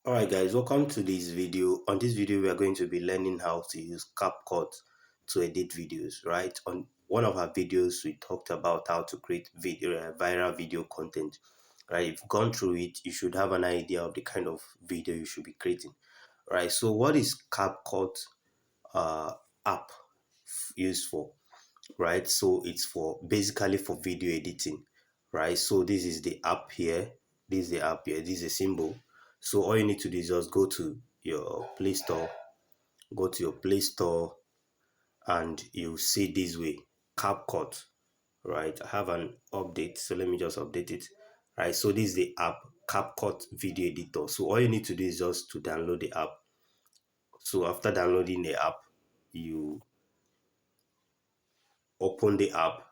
Alright guys, welcome to this video. On this video we are going to be learning how to use Capcut to edit videos, right? On one of our videos we talked about how to create viral video content, right? If you've gone through it, you should have an idea of the kind of video you should be creating, right? So what is Capcut app used for, right? So it's for basically for video editing, right? So this is the app here, this is the app here, this is a symbol. So all you need to do is just go to your Play Store, and you see this way, Capcut, right? I have an update, so let me just update it, right? So this is the app, Capcut Video Editor. So all you need to do is just to download the app. So after downloading the app, you open the app.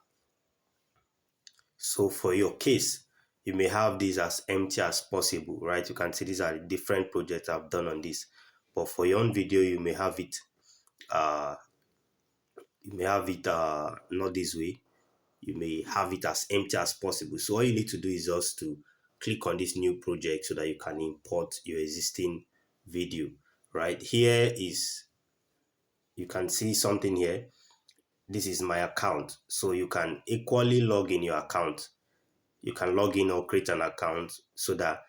So for your case, you may have this as empty as possible, right? You can see these are the different projects I've done on this. But for your own video, you may have it not this way. You may have it as empty as possible. So all you need to do is just to click on this new project so that you can import your existing video. Right here is, you can see something here. This is my account. So you can equally log in your account. You can log in or create an account so that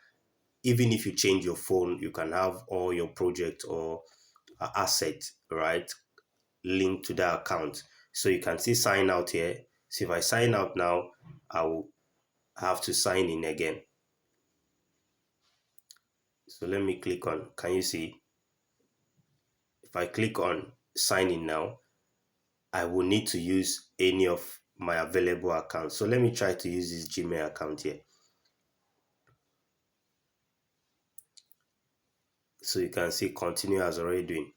even if you change your phone, you can have all your project or asset, right, linked to that account. So you can see sign out here. So if I sign out now, I will have to sign in again. So let me click on, can you see? If I click on sign in now, I will need to use any of my available accounts. So let me try to use this Gmail account here. So you can see continue as already doing.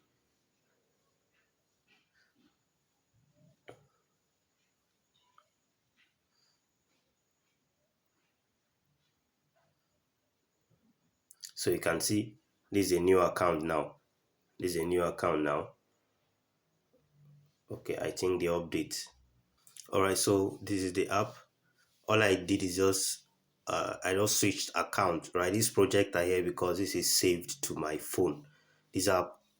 So you can see this is a new account now. This is a new account now. Okay, I think the update. Alright, so this is the app. All I did is just I just switched account, right? This project are here because this is saved to my phone.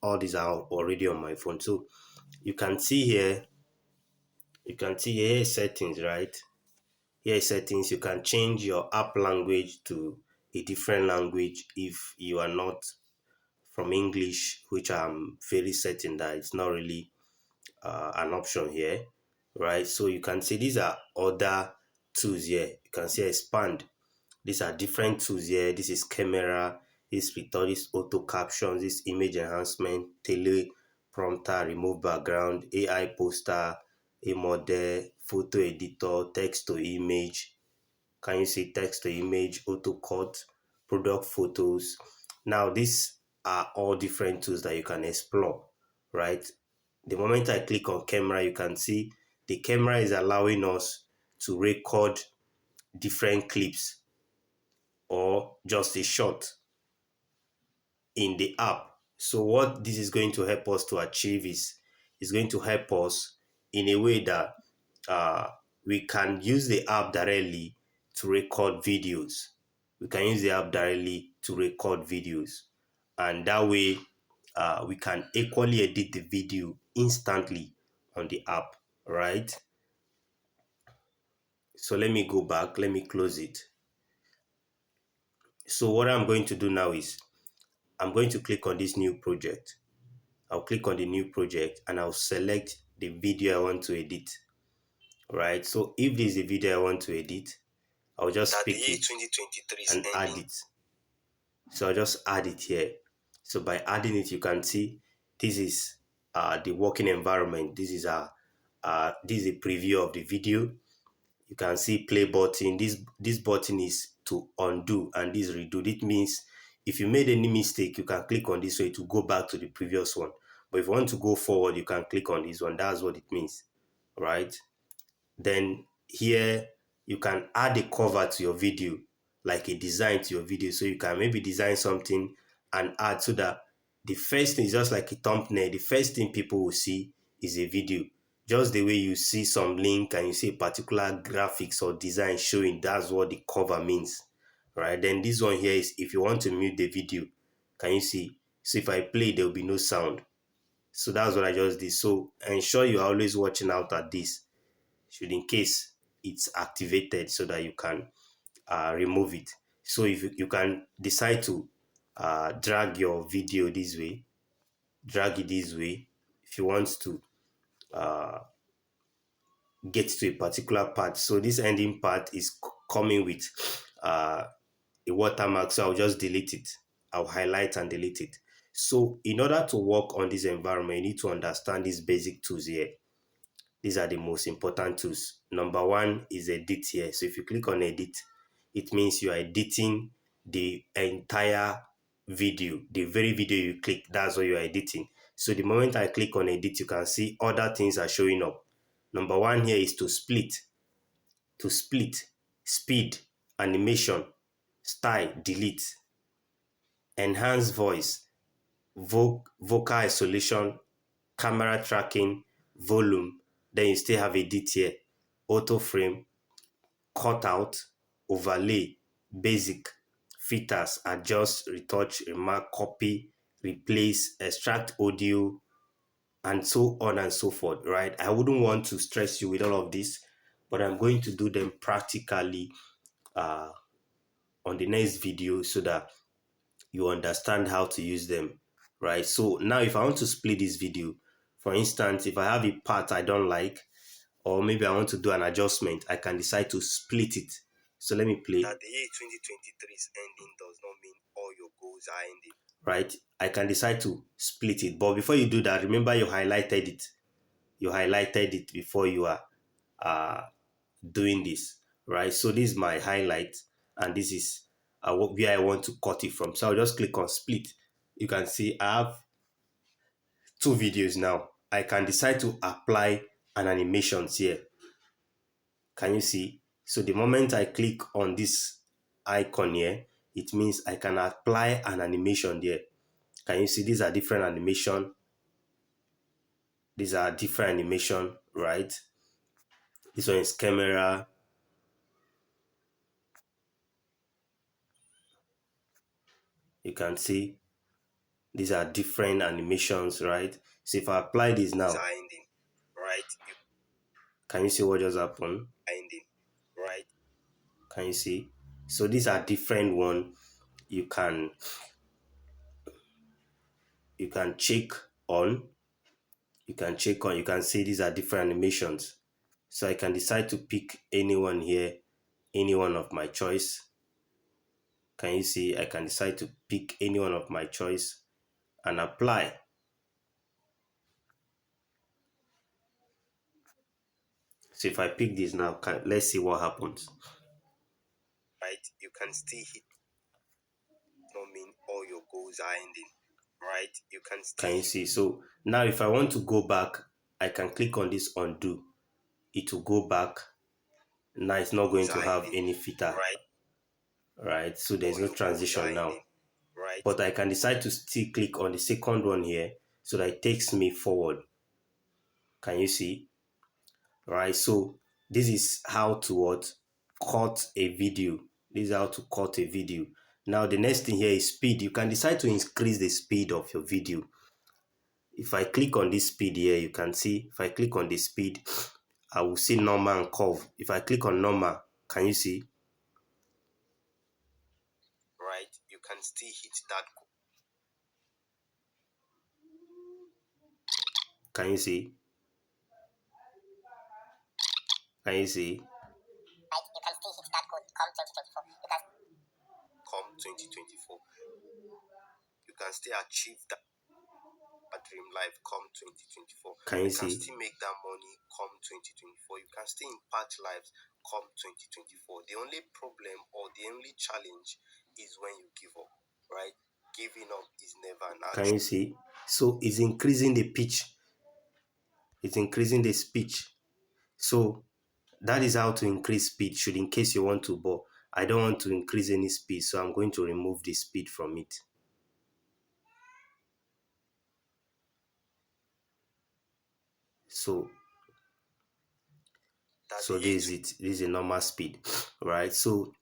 All these are already on my phone. So you can see here, here settings, right? Here settings, you can change your app language to a different language if you are not from English, which I'm very certain that it's not really an option here, right? So you can see these are other tools here. You can see expand. These are different tools here. This is camera, this picture, this auto captions, this image enhancement, teleprompter, remove background, AI poster, a model, photo editor, text to image. Can you see text to image, auto cut, product photos? Now these are all different tools that you can explore, right? The moment I click on camera, you can see the camera is allowing us to record different clips or just a shot in the app. So what this is going to help us to achieve is going to help us in a way that we can use the app directly to record videos. We can use the app directly to record videos, and that way we can equally edit the video instantly on the app, right? So let me go back, let me close it. So what I'm going to do now is I'm going to click on this new project. I'll click on the new project and I'll select the video I want to edit, right? So if this is the video I want to edit, I'll just pick it and add it. So I'll just add it here. So by adding it, you can see this is the working environment. This is a preview of the video. You can see play button. This button is to undo, and this redo. It means if you made any mistake, you can click on this way to go back to the previous one. But if you want to go forward, you can click on this one. That's what it means, right? Then here you can add a cover to your video, like a design to your video. So you can maybe design something and add, so that the first thing is just like a thumbnail. The first thing people will see is a video. Just the way you see some link and you see a particular graphics or design showing, that's what the cover means, right? Then this one here is if you want to mute the video, Can you see? So if I play, there will be no sound. So that's what I just did. So ensure you're always watching out at this, should in case it's activated, so that you can remove it. So if you can decide to drag your video this way, drag it this way. If you want to get to a particular part, so this ending part is coming with uh, a watermark, so I'll just delete it. I'll highlight and delete it. So in order to work on this environment, you need to understand these basic tools here. These are the most important tools. Number one is edit here. So if you click on edit, it means you are editing the entire video. The very video you click, that's what you are editing. So the moment I click on edit, you can see other things are showing up. Number one here is to split. To split, speed, animation, style, delete, enhance voice, vocal isolation, camera tracking, volume. Then you still have edit here, auto frame, cutout, overlay, basic, filters, adjust, retouch, remark, copy, replace, extract audio, and so on and so forth, right? I wouldn't want to stress you with all of this, but I'm going to do them practically uh, on the next video, so that you understand how to use them, right? So now if I want to split this video, for instance, if I have a part I don't like, or maybe I want to do an adjustment, I can decide to split it. So let me play. That the year 2023 is ending does not mean all your goals are ending. Right? I can decide to split it. But before you do that, remember you highlighted it. You highlighted it before you are uh, doing this, right? So this is my highlight, and this is where I want to cut it from. So I'll just click on split. You can see I have two videos now. I can decide to apply an animations here. Can you see? So the moment I click on this icon here, it means I can apply an animation there. Can you see? These are different animation. These are different animation, right? This one is camera. You can see these are different animations, right? So if I apply this now, right? Can you see what just happened? Ending, right? Can you see? So these are different one. You can check on. You can check on. You can see these are different animations. So I can decide to pick anyone here, any one of my choice. Can you see? I can decide to pick any one of my choice and apply. So if I pick this now, let's see what happens. Right, you can still hit. Not mean all your goals are ending. Right, you can still. Can you see? So now if I want to go back, I can click on this undo. It will go back. Now it's not going to have any filter. Right, so there's no transition now. Right, but I can decide to still click on the second one here, so that it takes me forward. Can you see? Right, so this is how to what? Cut a video. This is how to cut a video. Now the next thing here is speed. You can decide to increase the speed of your video. If I click on this speed here, you can see if I click on the speed, I will see normal and curve. If I click on normal, can you see? Right, you can still hit that. Can you see? Can you see? Right, you can still hit that code. Come 2024. You can come 2024. You can still achieve that dream life come 2024. Can you see? You can still make that money come 2024. You can still impact lives come 2024. The only problem or the only challenge is when you give up, right? Giving up is never an option. Can you see? So it's increasing the pitch. It's increasing the speech. So that is how to increase speed, should in case you want to, but I don't want to increase any speed, so I'm going to remove the speed from it. So this is it. This is a normal speed, right? So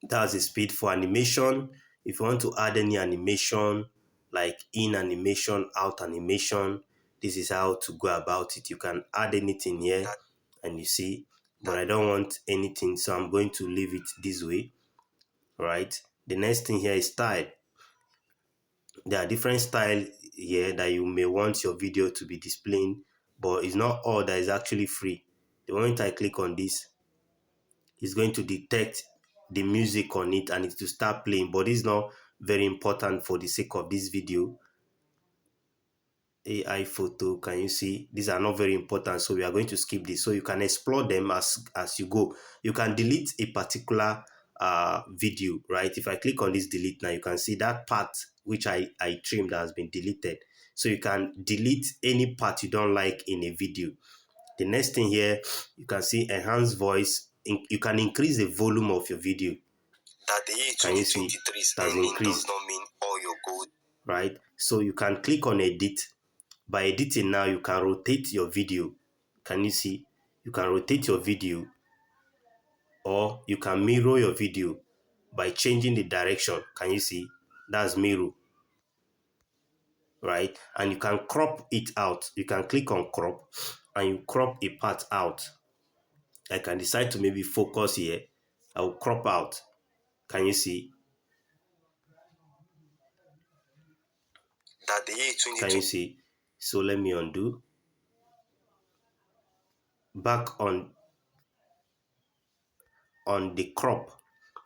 that's the speed for animation. If you want to add any animation, like in animation, out animation, this is how to go about it. You can add anything here, and you see, but I don't want anything, so I'm going to leave it this way, right? The next thing here is style. There are different style here that you may want your video to be displaying, but it's not all that is actually free. The moment I click on this, it's going to detect the music on it and it will start playing, but it's not very important for the sake of this video. AI photo, can you see? These are not very important, so we are going to skip this. So you can explore them as you go. You can delete a particular video, right? If I click on this delete now, you can see that part which I trimmed has been deleted. So you can delete any part you don't like in a video. The next thing here, you can see enhance voice. You can increase the volume of your video. That the year 2023 is ending does not mean all your gold. Right? So you can click on edit. By editing now, you can rotate your video. Can you see? You can rotate your video, or you can mirror your video by changing the direction. Can you see? That's mirror, right? And you can crop it out. You can click on crop and you crop a part out. I can decide to maybe focus here. I will crop out. Can you see? That the year 2020. Can you see? So let me undo. Back on the crop,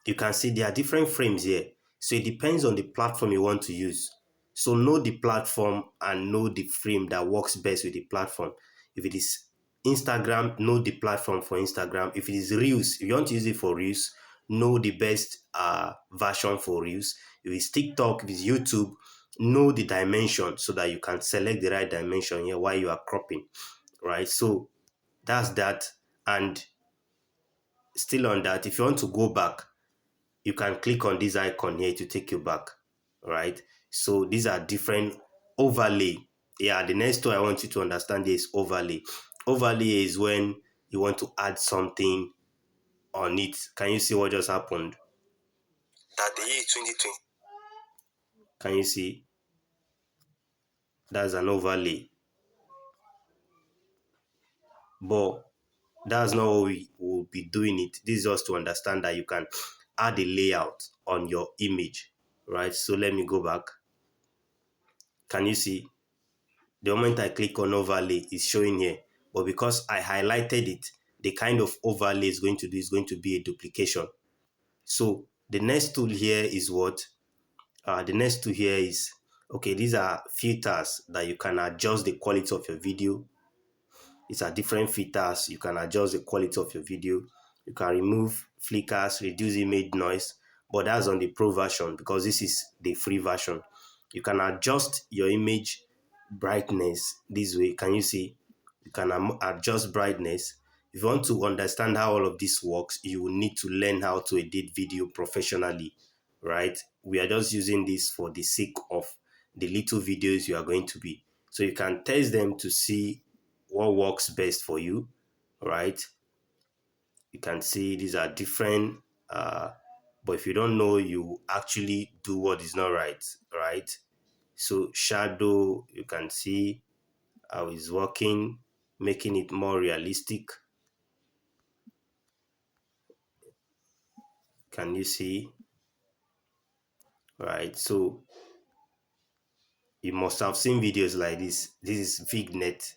you can see there are different frames here. So it depends on the platform you want to use. So know the platform and know the frame that works best with the platform. If it is Instagram, know the platform for Instagram. If it is Reels, if you want to use it for Reels, know the best version for Reels. If it's TikTok, if it's YouTube, know the dimension so that you can select the right dimension here while you are cropping, right? So that's that. And still on that, if you want to go back, you can click on this icon here to take you back, right? So these are different overlay. Yeah, the next two I want you to understand is overlay. Overlay is when you want to add something on it. Can you see what just happened? That the year 2020. Can you see? That's an overlay. But that's not what we will be doing it. This is just to understand that you can add a layout on your image, right? So let me go back. Can you see? The moment I click on overlay, it's showing here. But because I highlighted it, the kind of overlay is going to do is going to be a duplication. So the next tool here is what? The next tool here is, okay, these are filters that you can adjust the quality of your video. These are different filters. You can adjust the quality of your video. You can remove flickers, reduce image noise, but that's on the pro version because this is the free version. You can adjust your image brightness this way. Can you see? You can adjust brightness. If you want to understand how all of this works, you will need to learn how to edit video professionally, right? We are just using this for the sake of the little videos you are going to be. So you can test them to see what works best for you, right? You can see these are different, but if you don't know, you actually do what is not right, right? So shadow, you can see how it's working, making it more realistic. Can you see? Right, so you must have seen videos like this. This is Vignet,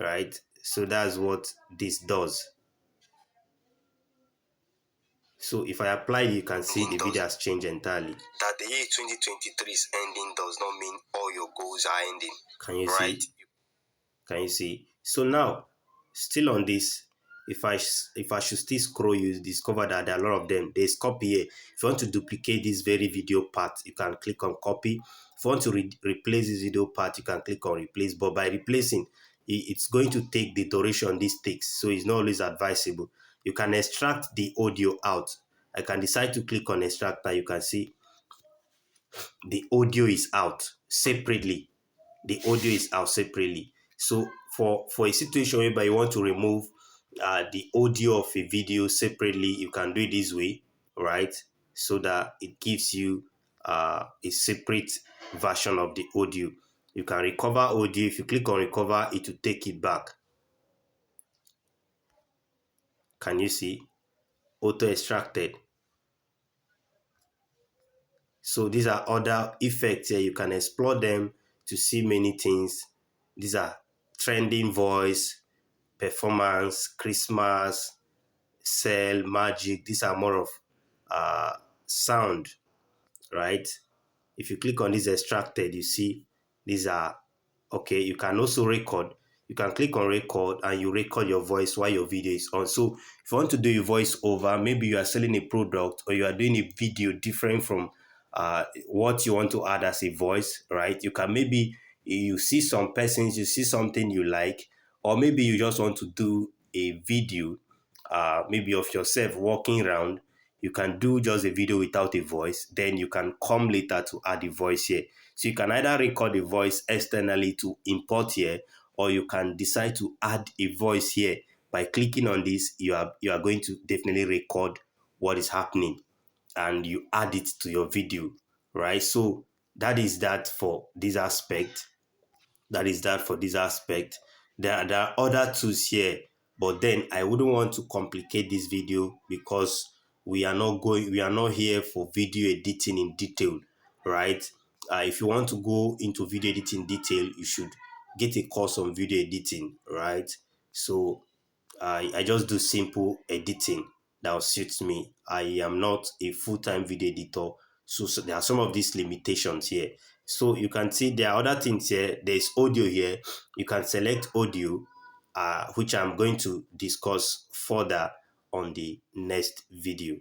right? So that's what this does. So if I apply, you can see the video has changed entirely. That the year 2023 is ending does not mean all your goals are ending. Can you see? Can you see? So now, still on this, if I should still scroll, you discover that there are a lot of them. There's copy here. If you want to duplicate this very video part, you can click on copy. If you want to replace this video part, you can click on replace. But by replacing, it's going to take the duration this takes, so it's not always advisable. You can extract the audio out. I can decide to click on extract. Now you can see the audio is out separately. The audio is out separately. So for a situation whereby you want to remove the audio of a video separately, you can do it this way, right? so that it gives you a separate version of the audio. You can recover audio. If you click on recover, it will take it back. Can you see? Auto extracted. So these are other effects here. You can explore them to see many things. These are trending voice, performance, Christmas, cell, magic. These are more of uh, sound, right? If you click on this extracted, you see these are okay. You can also record. You can click on record and you record your voice while your video is on. So if you want to do a voice over, maybe you are selling a product or you are doing a video different from what you want to add as a voice, right? You can maybe you see some persons, you see something you like, or maybe you just want to do a video, maybe of yourself walking around. You can do just a video without a voice, then you can come later to add a voice here. So you can either record a voice externally to import here, or you can decide to add a voice here. By clicking on this, you are going to definitely record what is happening and you add it to your video, right? So that is that for this aspect. That is that for this aspect. There are other tools here, but then I wouldn't want to complicate this video because we are not here for video editing in detail, right? If you want to go into video editing detail, you should get a course on video editing, right? So I just do simple editing that suits me. I am not a full-time video editor, so there are some of these limitations here. So you can see there are other things here. There's audio here. You can select audio, which I'm going to discuss further on the next video.